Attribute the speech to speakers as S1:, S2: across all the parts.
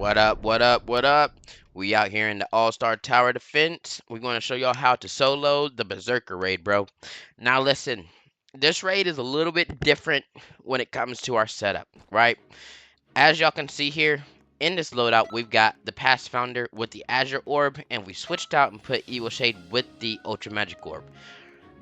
S1: What up, what up, what up? We out here in the All-Star Tower Defense. We're going to show y'all how to solo the Berserker raid, bro. Now listen, this raid is a little bit different when it comes to our setup, right? As y'all can see here, in this loadout, we've got the Past Founder with the Azure Orb, and we switched out and put Evil Shade with the Ultra Magic Orb.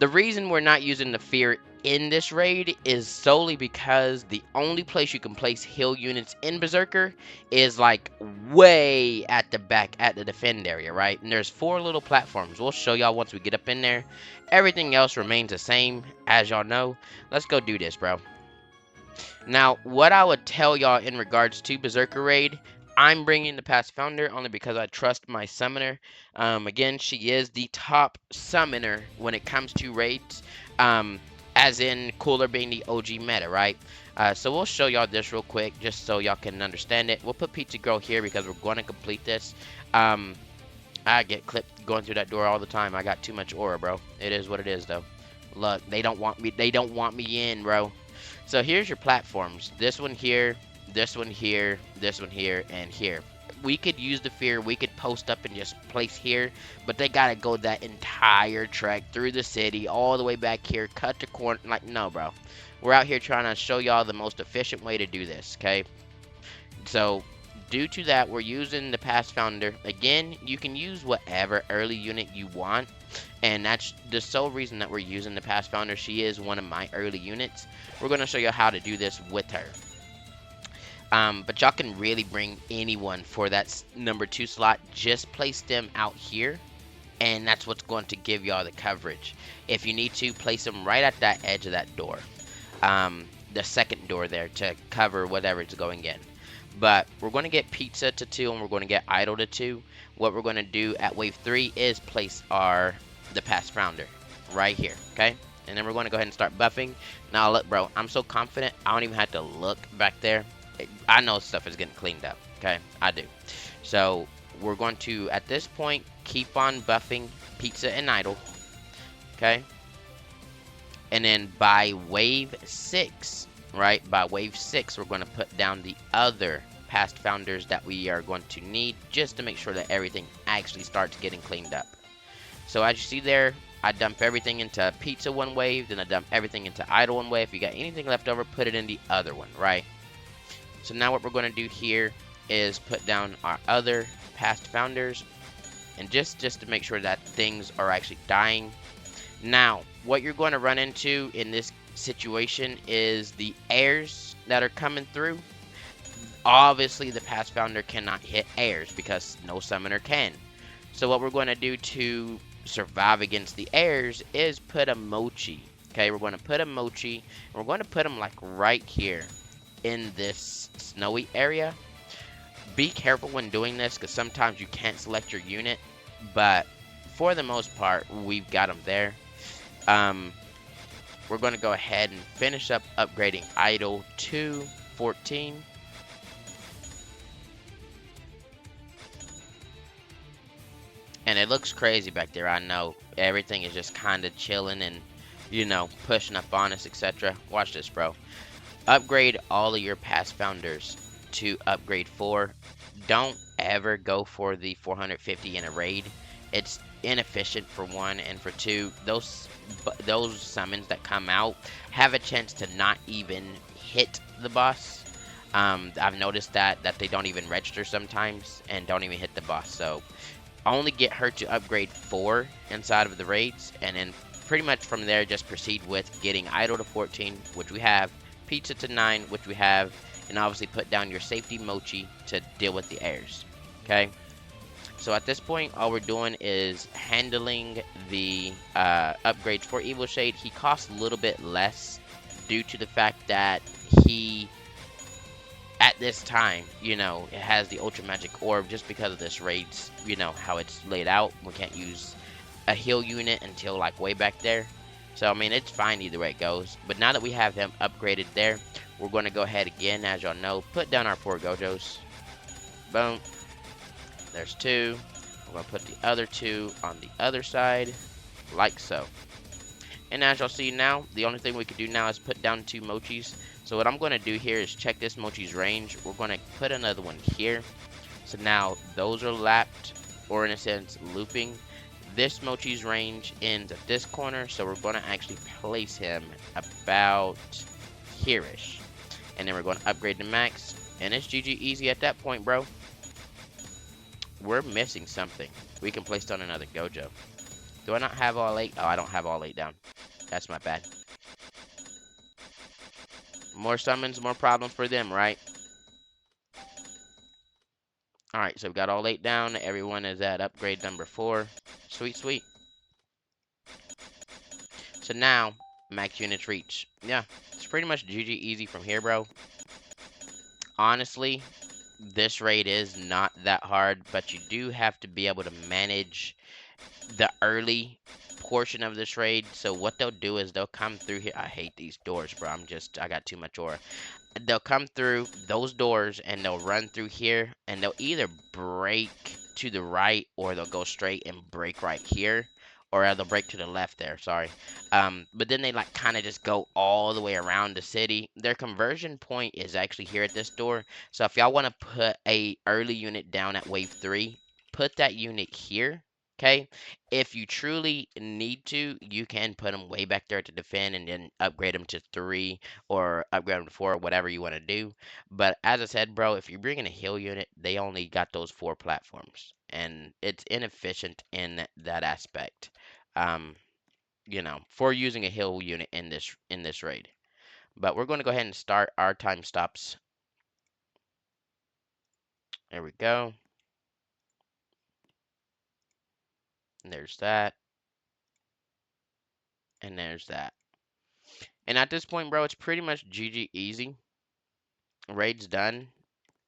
S1: The reason we're not using the Fear in this raid is solely because the only place you can place heal units in Berserker is like way at the back at the defend area, right? And there's 4 little platforms. We'll show y'all once we get up in there. Everything else remains the same, as y'all know. Let's go do this, bro. Now, what I would tell y'all in regards to Berserker raid, I'm bringing the Past Founder only because I trust my summoner. Again, she is the top summoner when it comes to raids, as in Cooler being the OG meta, right? So we'll show y'all this real quick just so y'all can understand it. We'll put Pizza Girl here because we're going to complete this. I get clipped going through that door all the time. I got too much aura, bro. It is what it is, though. Look, they don't want me in, bro. So here's your platforms. This one here, this one here, this one here, and here. We could use the Fear. We could post up and just place here, but they gotta go that entire trek through the city, all the way back here, cut the corner. Like, no, bro. We're out here trying to show y'all the most efficient way to do this, okay? So, due to that, we're using the Past Founder. Again, you can use whatever early unit you want, and that's the sole reason that we're using the Past Founder. She is one of my early units. We're going to show you how to do this with her. But y'all can really bring anyone for that number 2 slot. Just place them out here, and that's what's going to give y'all the coverage. If you need to, place them right at that edge of that door. The second door there to cover whatever is going in. But we're going to get Pizza to 2, and we're going to get Idol to 2. What we're going to do at wave 3 is place the Past Founder right here, okay? And then we're going to go ahead and start buffing. Now look, bro, I'm so confident I don't even have to look back there. I know stuff is getting cleaned up, okay? I do. So we're going to, at this point, keep on buffing Pizza and Idol, okay? And then by wave 6, right, by wave 6, we're going to put down the other Past Founders that we are going to need just to make sure that everything actually starts getting cleaned up. So as you see there, I dump everything into Pizza one wave, then I dump everything into Idol one wave. If you got anything left over, put it in the other one, right? So now what we're going to do here is put down our other Past Founders, and just to make sure that things are actually dying. Now, what you're going to run into in this situation is the airs that are coming through. Obviously, the Past Founder cannot hit airs because no summoner can. So what we're going to do to survive against the airs is put a mochi. Okay, we're going to put a mochi, and we're going to put them like right here in this snowy area. Be careful when doing this because sometimes you can't select your unit, but for the most part, we've got them there. We're going to go ahead and finish up upgrading Idol to 14. And it looks crazy back there, I know. Everything is just kind of chilling and, you know, pushing up on us, etc. Watch this, bro. Upgrade all of your Past Founders to upgrade 4. Don't ever go for the 450 in a raid. It's inefficient for 1, and for 2, those summons that come out have a chance to not even hit the boss. I've noticed that they don't even register sometimes and don't even hit the boss. So only get her to upgrade 4 inside of the raids, and then pretty much from there just proceed with getting Idol to 14, which we have, Pizza to 9, which we have, and obviously put down your safety mochi to deal with the airs. Okay, so at this point all we're doing is handling the upgrades for Evil Shade. He costs a little bit less due to the fact that he, at this time, you know, it has the Ultra Magic Orb just because of this raid's, you know, how it's laid out. We can't use a heal unit until like way back there. So, I mean, it's fine either way it goes. But now that we have him upgraded there, we're going to go ahead again, as y'all know, put down our 4 Gojos. Boom. There's 2. We're going to put the other 2 on the other side, like so. And as y'all see now, the only thing we can do now is put down 2 Mochis. So what I'm going to do here is check this Mochi's range. We're going to put another one here. So now those are lapped, or in a sense looping. This Mochi's range ends at this corner, so we're going to actually place him about here-ish. And then we're going to upgrade to max, and it's GG easy at that point, bro. We're missing something. We can place down another Gojo. Do I not have all 8? Oh, I don't have all 8 down. That's my bad. More summons, more problems for them, right? Alright, so we've got all 8 down. Everyone is at upgrade number 4. Sweet, sweet. So now, max units reach. Yeah, it's pretty much GG easy from here, bro. Honestly, this raid is not that hard, but you do have to be able to manage the early portion of this raid. So what they'll do is they'll come through here. I hate these doors, bro. I got too much aura. They'll come through those doors and they'll run through here and they'll either break to the right or they'll go straight and break right here, or they'll break to the left there, sorry. But then they like kind of just go all the way around the city. Their conversion point is actually here at this door. So if y'all want to put a early unit down at wave 3, put that unit here. Okay, if you truly need to, you can put them way back there to defend and then upgrade them to 3 or upgrade them to 4, whatever you want to do. But as I said, bro, if you're bringing a heal unit, they only got those 4 platforms, and it's inefficient in that aspect. Um, for using a heal unit in this raid. But we're going to go ahead and start our time stops. There we go. And there's that. And there's that. And at this point, bro, it's pretty much GG easy. Raid's done.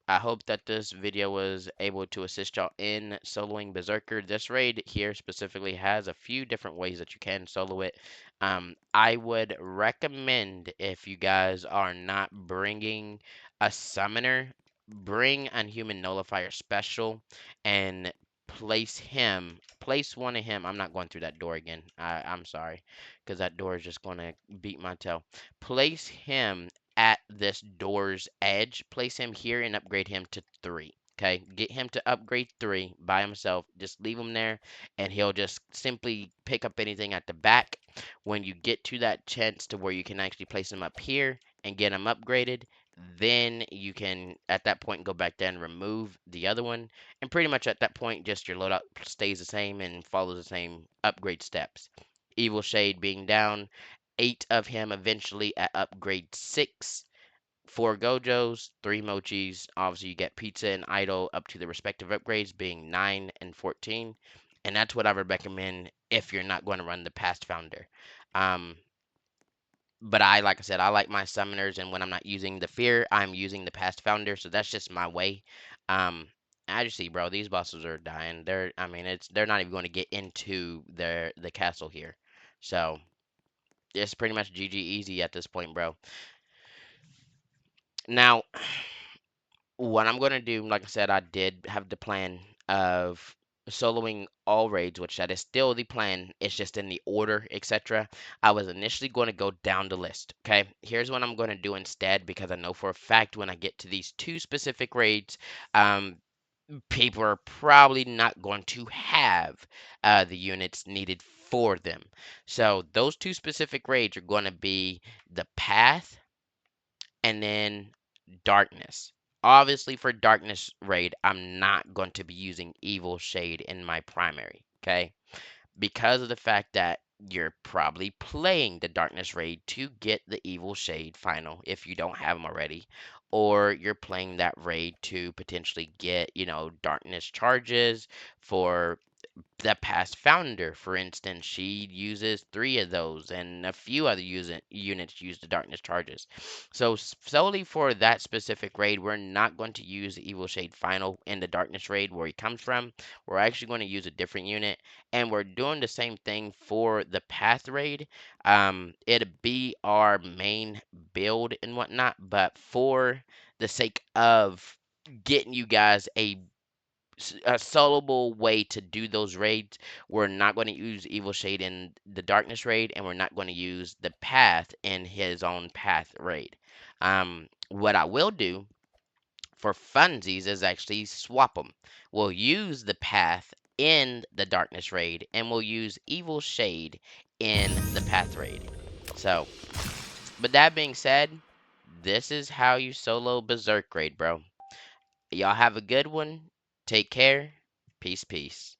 S1: I hope that this video was able to assist y'all in soloing Berserker. This raid here specifically has a few different ways that you can solo it. I would recommend, if you guys are not bringing a summoner, bring Unhuman Nullifier Special and place one of him. I'm not going through that door again. I'm sorry, because that door is just going to beat my tail. Place him at this door's edge. Place him here and upgrade him to 3. Okay, get him to upgrade 3 by himself. Just leave him there, and he'll just simply pick up anything at the back. When you get to that chance to where you can actually place him up here and get him upgraded, then you can, at that point, go back there and remove the other one. And pretty much at that point, just your loadout stays the same and follows the same upgrade steps. Evil Shade being down, 8 of him eventually at upgrade 6. 4 Gojos, 3 Mochis. Obviously, you get Pizza and Idol up to the respective upgrades being 9 and 14. And that's what I would recommend if you're not going to run the Past Founder. Um, but like I said, I like my summoners, and when I'm not using the Fear, I'm using the Past Founder. So that's just my way. As you see, bro, these bosses are dying. They're not even going to get into the castle here. So it's pretty much GG easy at this point, bro. Now, what I'm going to do, like I said, I did have the plan of soloing all raids, which that is still the plan. It's just in the order, etc. I was initially going to go down the list. Okay, here's what I'm going to do instead, because I know for a fact when I get to these 2 specific raids, people are probably not going to have the units needed for them. So those 2 specific raids are going to be the Path and then Darkness. Obviously, for Darkness raid, I'm not going to be using Evil Shade in my primary, okay? Because of the fact that you're probably playing the Darkness raid to get the Evil Shade final if you don't have them already, or you're playing that raid to potentially get, Darkness charges for the Past Founder, for instance. She uses 3 of those, and a few other units use the Darkness charges. So solely for that specific raid, we're not going to use the Evil Shade Final in the Darkness raid where he comes from. We're actually going to use a different unit, and we're doing the same thing for the Path raid. It'll be our main build and whatnot, but for the sake of getting you guys a soloable way to do those raids, we're not going to use Evil Shade in the Darkness raid, and we're not going to use the Path in his own Path raid. What I will do for funsies is actually swap them. We'll use the path in the darkness raid, and we'll use evil shade in the path raid. So, but that being said, this is how you solo Berserk raid, bro. Y'all have a good one. Take care. Peace, peace.